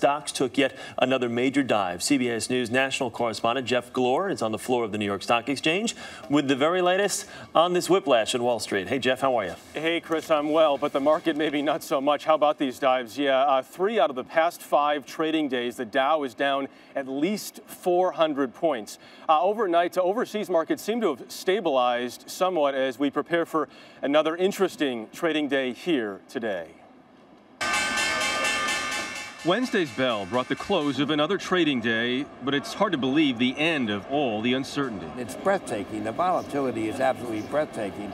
stocks took yet another major dive. CBS News national correspondent Jeff Glor is on the floor of the New York Stock Exchange with the very latest on this whiplash on Wall Street. Hey, Jeff, how are you? Hey, Chris, I'm well, but the market maybe not so much. How about these dives? Yeah, 3 out of the past 5 trading days, the Dow is down at least 400 points. Overnight, overseas markets seem to have stabilized somewhat as we prepare for another interesting trading day here today. Wednesday's bell brought the close of another trading day, but it's hard to believe the end of all the uncertainty. It's breathtaking. The volatility is absolutely breathtaking.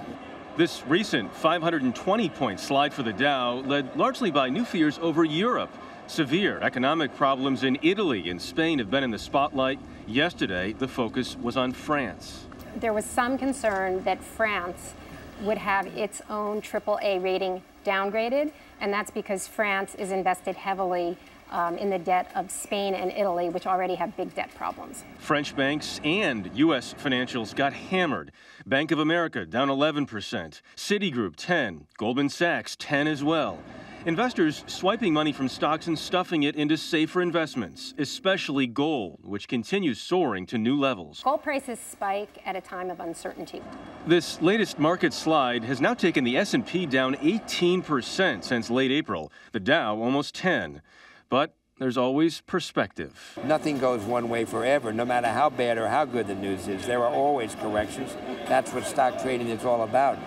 This recent 520-point slide for the Dow led largely by new fears over Europe. Severe economic problems in Italy and Spain have been in the spotlight. Yesterday, the focus was on France. There was some concern that France would have its own AAA rating downgraded, and that's because France is invested heavily in the debt of Spain and Italy, which already have big debt problems. French banks and U.S. financials got hammered. Bank of America down 11%, Citigroup 10%, Goldman Sachs 10% as well. Investors swiping money from stocks and stuffing it into safer investments, especially gold, which continues soaring to new levels. Gold prices spike at a time of uncertainty. This latest market slide has now taken the S&P down 18% since late April, the Dow almost 10%. But there's always perspective. Nothing goes one way forever, no matter how bad or how good the news is. There are always corrections. That's what stock trading is all about.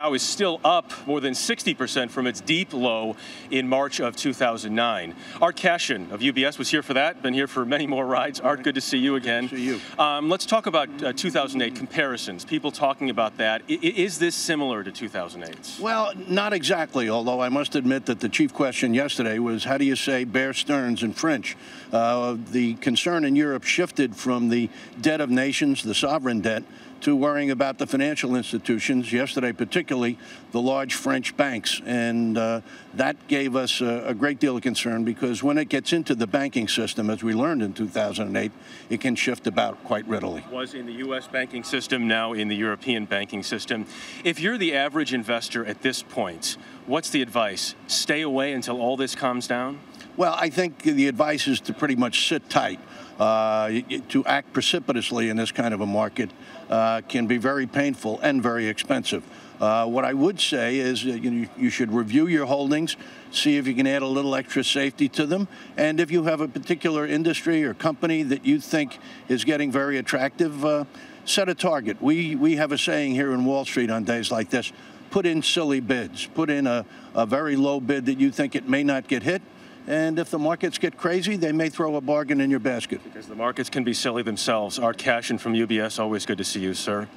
Dow is still up more than 60% from its deep low in March of 2009. Art Cashin of UBS was here for that, been here for many more rides. Art, good to see you again. See you. Let's talk about 2008 comparisons. People talking about that. Is this similar to 2008? Well, not exactly, although I must admit that the chief question yesterday was, how do you say Bear Stearns in French? The concern in Europe shifted from the debt of nations, the sovereign debt, to worrying about the financial institutions, yesterday particularly the large French banks. And that gave us a great deal of concern because when it gets into the banking system, as we learned in 2008, it can shift about quite readily. Was in the U.S. banking system, now in the European banking system. If you're the average investor at this point, what's the advice? Stay away until all this calms down? Well, I think the advice is to pretty much sit tight. To act precipitously in this kind of a market can be very painful and very expensive. What I would say is you should review your holdings, see if you can add a little extra safety to them, and if you have a particular industry or company that you think is getting very attractive, set a target. We have a saying here in Wall Street on days like this, put in silly bids. Put in a very low bid that you think it may not get hit. And if the markets get crazy, they may throw a bargain in your basket. Because the markets can be silly themselves. Art Cashin from UBS, always good to see you, sir.